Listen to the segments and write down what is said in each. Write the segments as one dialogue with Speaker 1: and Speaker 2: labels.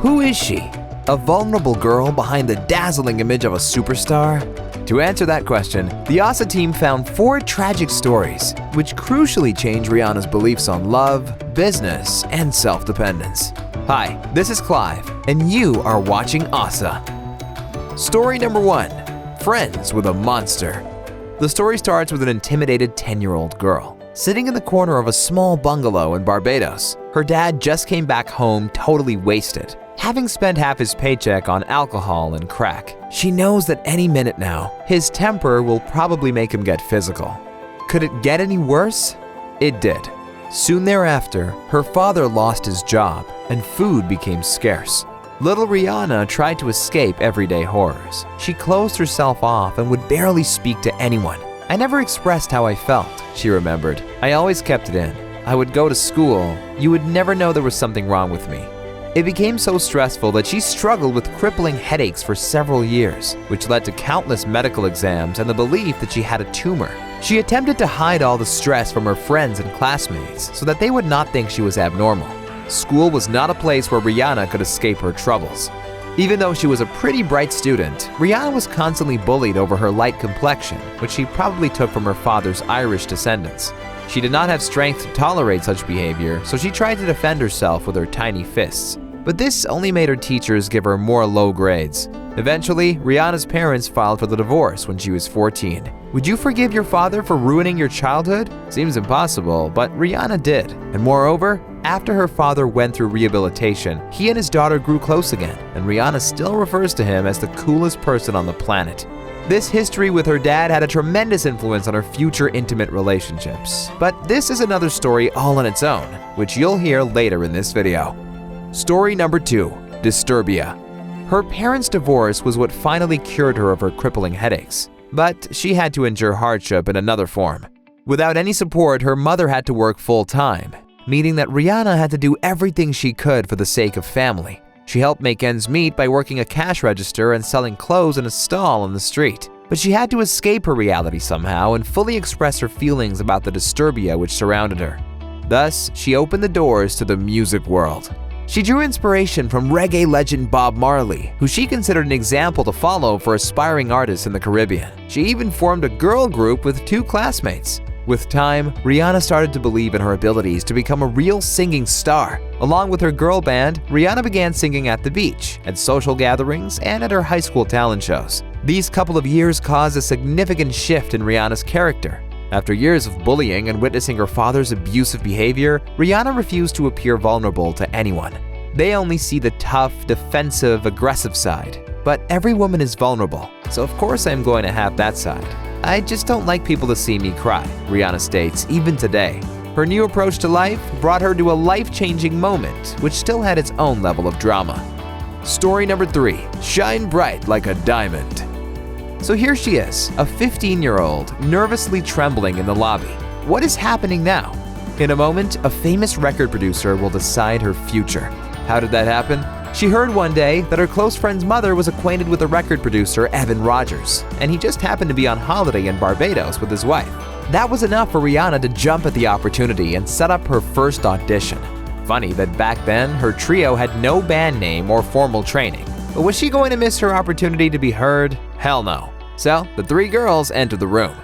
Speaker 1: Who is she? A vulnerable girl behind the dazzling image of a superstar? To answer that question, the OSSA team found 4 tragic stories, which crucially changed Rihanna's beliefs on love, business, and self-dependence. Hi, this is Clive, and you are watching OSSA. Story number 1. Friends with a Monster. The story starts with an intimidated 10-year-old girl sitting in the corner of a small bungalow in Barbados. Her dad just came back home totally wasted, having spent half his paycheck on alcohol and crack. She knows that any minute now, his temper will probably make him get physical. Could it get any worse? It did. Soon thereafter, her father lost his job and food became scarce. Little Rihanna tried to escape everyday horrors. She closed herself off and would barely speak to anyone. I never expressed how I felt, she remembered. I always kept it in. I would go to school. You would never know there was something wrong with me. It became so stressful that she struggled with crippling headaches for several years, which led to countless medical exams and the belief that she had a tumor. She attempted to hide all the stress from her friends and classmates so that they would not think she was abnormal. School was not a place where Rihanna could escape her troubles. Even though she was a pretty bright student, Rihanna was constantly bullied over her light complexion, which she probably took from her father's Irish descendants. She did not have strength to tolerate such behavior, so she tried to defend herself with her tiny fists. But this only made her teachers give her more low grades. Eventually, Rihanna's parents filed for the divorce when she was 14. Would you forgive your father for ruining your childhood? Seems impossible, but Rihanna did. And moreover, after her father went through rehabilitation, he and his daughter grew close again, and Rihanna still refers to him as the coolest person on the planet. This history with her dad had a tremendous influence on her future intimate relationships. But this is another story all on its own, which you'll hear later in this video. Story number 2. Disturbia. Her parents' divorce was what finally cured her of her crippling headaches, but she had to endure hardship in another form. Without any support, her mother had to work full-time, meaning that Rihanna had to do everything she could for the sake of family. She helped make ends meet by working a cash register and selling clothes in a stall on the street. But she had to escape her reality somehow and fully express her feelings about the disturbia which surrounded her. Thus, she opened the doors to the music world. She drew inspiration from reggae legend Bob Marley, who she considered an example to follow for aspiring artists in the Caribbean. She even formed a girl group with 2 classmates. With time, Rihanna started to believe in her abilities to become a real singing star. Along with her girl band, Rihanna began singing at the beach, at social gatherings, and at her high school talent shows. These couple of years caused a significant shift in Rihanna's character. After years of bullying and witnessing her father's abusive behavior, Rihanna refused to appear vulnerable to anyone. They only see the tough, defensive, aggressive side. But every woman is vulnerable, so of course I'm going to have that side. I just don't like people to see me cry, Rihanna states, even today. Her new approach to life brought her to a life-changing moment, which still had its own level of drama. Story number 3. Shine bright like a diamond. So here she is, a 15-year-old, nervously trembling in the lobby. What is happening now? In a moment, a famous record producer will decide her future. How did that happen? She heard one day that her close friend's mother was acquainted with the record producer Evan Rogers, and he just happened to be on holiday in Barbados with his wife. That was enough for Rihanna to jump at the opportunity and set up her first audition. Funny that back then, her trio had no band name or formal training. But was she going to miss her opportunity to be heard? Hell no. So, the 3 girls entered the room.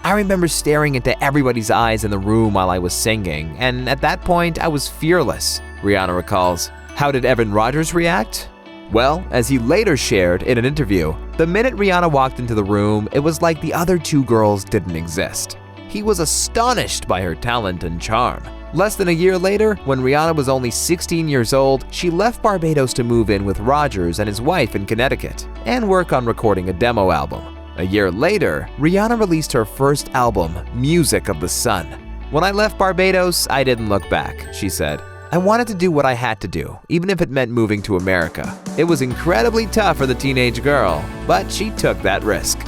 Speaker 1: I remember staring into everybody's eyes in the room while I was singing, and at that point, I was fearless, Rihanna recalls. How did Evan Rogers react? Well, as he later shared in an interview, the minute Rihanna walked into the room, it was like the other 2 girls didn't exist. He was astonished by her talent and charm. Less than a year later, when Rihanna was only 16 years old, she left Barbados to move in with Rogers and his wife in Connecticut and work on recording a demo album. A year later, Rihanna released her first album, Music of the Sun. When I left Barbados, I didn't look back, she said. I wanted to do what I had to do, even if it meant moving to America. It was incredibly tough for the teenage girl, but she took that risk.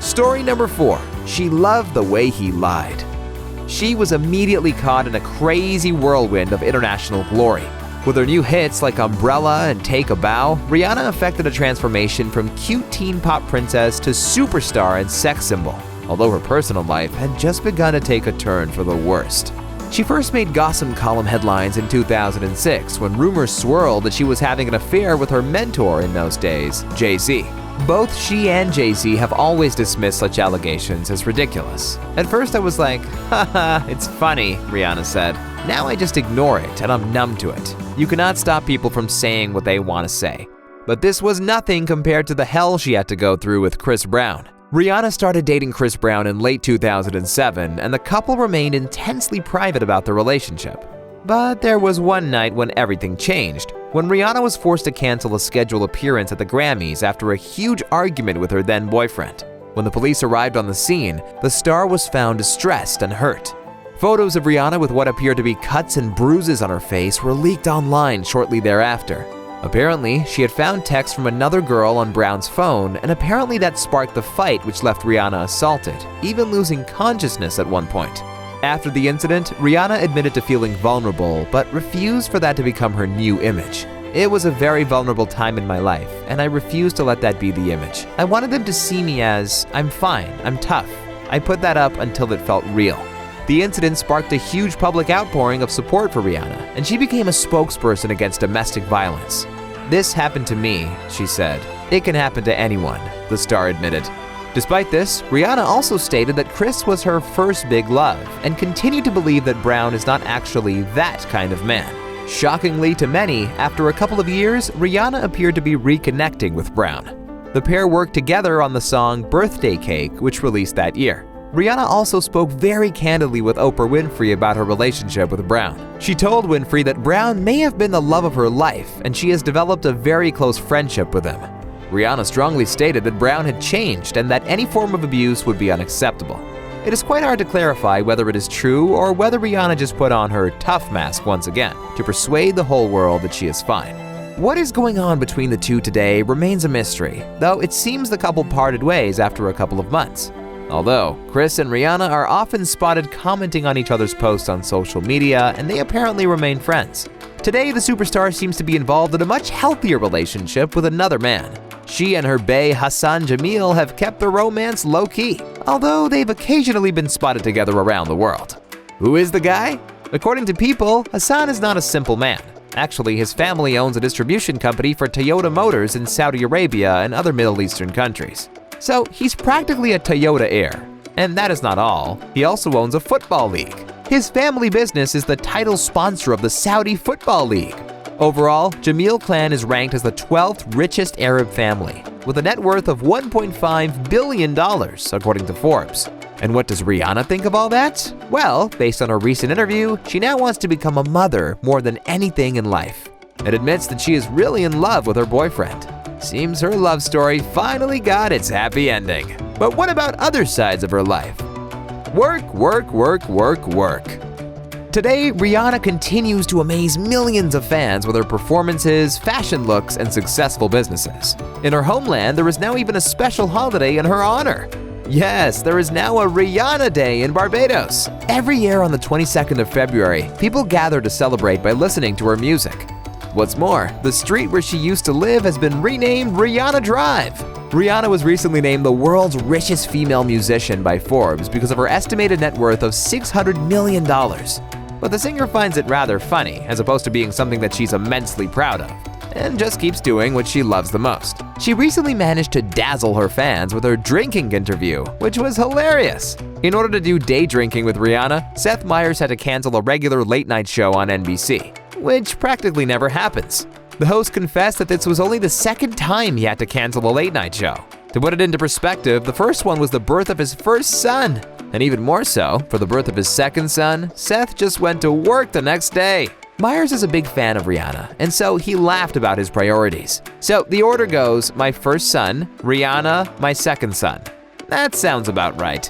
Speaker 1: Story number 4. She loved the way he lied. She was immediately caught in a crazy whirlwind of international glory. With her new hits like Umbrella and Take a Bow, Rihanna effected a transformation from cute teen pop princess to superstar and sex symbol, although her personal life had just begun to take a turn for the worst. She first made gossip column headlines in 2006 when rumors swirled that she was having an affair with her mentor in those days, Jay-Z. Both she and Jay-Z have always dismissed such allegations as ridiculous. At first I was like, haha, it's funny, Rihanna said. Now I just ignore it and I'm numb to it. You cannot stop people from saying what they want to say. But this was nothing compared to the hell she had to go through with Chris Brown. Rihanna started dating Chris Brown in late 2007, and the couple remained intensely private about their relationship. But there was one night when everything changed, when Rihanna was forced to cancel a scheduled appearance at the Grammys after a huge argument with her then-boyfriend. When the police arrived on the scene, the star was found distressed and hurt. Photos of Rihanna with what appeared to be cuts and bruises on her face were leaked online shortly thereafter. Apparently, she had found texts from another girl on Brown's phone, and apparently that sparked the fight which left Rihanna assaulted, even losing consciousness at one point. After the incident, Rihanna admitted to feeling vulnerable, but refused for that to become her new image. It was a very vulnerable time in my life, and I refused to let that be the image. I wanted them to see me as, I'm fine, I'm tough. I put that up until it felt real. The incident sparked a huge public outpouring of support for Rihanna, and she became a spokesperson against domestic violence. This happened to me, she said. It can happen to anyone, the star admitted. Despite this, Rihanna also stated that Chris was her first big love and continued to believe that Brown is not actually that kind of man. Shockingly to many, after a couple of years, Rihanna appeared to be reconnecting with Brown. The pair worked together on the song Birthday Cake, which released that year. Rihanna also spoke very candidly with Oprah Winfrey about her relationship with Brown. She told Winfrey that Brown may have been the love of her life, and she has developed a very close friendship with him. Rihanna strongly stated that Brown had changed and that any form of abuse would be unacceptable. It is quite hard to clarify whether it is true or whether Rihanna just put on her tough mask once again to persuade the whole world that she is fine. What is going on between the two today remains a mystery, though it seems the couple parted ways after a couple of months. Although, Chris and Rihanna are often spotted commenting on each other's posts on social media, and they apparently remain friends. Today, the superstar seems to be involved in a much healthier relationship with another man. She and her bae Hassan Jameel have kept their romance low-key, although they've occasionally been spotted together around the world. Who is the guy? According to People, Hassan is not a simple man. Actually, his family owns a distribution company for Toyota Motors in Saudi Arabia and other Middle Eastern countries. So he's practically a Toyota heir. And that is not all. He also owns a football league. His family business is the title sponsor of the Saudi Football League. Overall, Jameel clan is ranked as the 12th richest Arab family, with a net worth of $1.5 billion, according to Forbes. And what does Rihanna think of all that? Well, based on a recent interview, she now wants to become a mother more than anything in life, and admits that she is really in love with her boyfriend. Seems her love story finally got its happy ending. But what about other sides of her life? Work, work, work, work, work. Today, Rihanna continues to amaze millions of fans with her performances, fashion looks, and successful businesses. In her homeland, there is now even a special holiday in her honor. Yes, there is now a Rihanna Day in Barbados. Every year on the 22nd of February, people gather to celebrate by listening to her music. What's more, the street where she used to live has been renamed Rihanna Drive. Rihanna was recently named the world's richest female musician by Forbes because of her estimated net worth of $600 million. But the singer finds it rather funny, as opposed to being something that she's immensely proud of, and just keeps doing what she loves the most. She recently managed to dazzle her fans with her drinking interview, which was hilarious. In order to do day drinking with Rihanna, Seth Meyers had to cancel a regular late-night show on NBC, which practically never happens. The host confessed that this was only the second time he had to cancel a late-night show. To put it into perspective, the first one was the birth of his first son. And even more so, for the birth of his second son, Seth just went to work the next day. Meyers is a big fan of Rihanna, and so he laughed about his priorities. So the order goes, my first son, Rihanna, my second son. That sounds about right.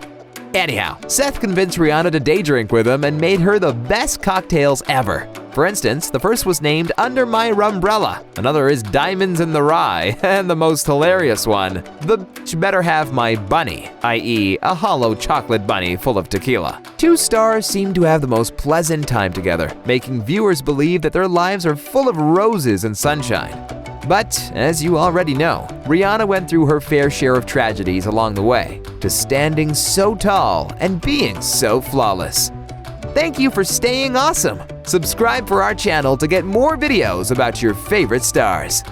Speaker 1: Anyhow, Seth convinced Rihanna to day drink with him and made her the best cocktails ever. For instance, the first was named Under My Rumbrella, another is Diamonds in the Rye, and the most hilarious one, the bitch better have my bunny, i.e. a hollow chocolate bunny full of tequila. Two stars seem to have the most pleasant time together, making viewers believe that their lives are full of roses and sunshine. But, as you already know, Rihanna went through her fair share of tragedies along the way, to standing so tall and being so flawless. Thank you for staying awesome. Subscribe for our channel to get more videos about your favorite stars.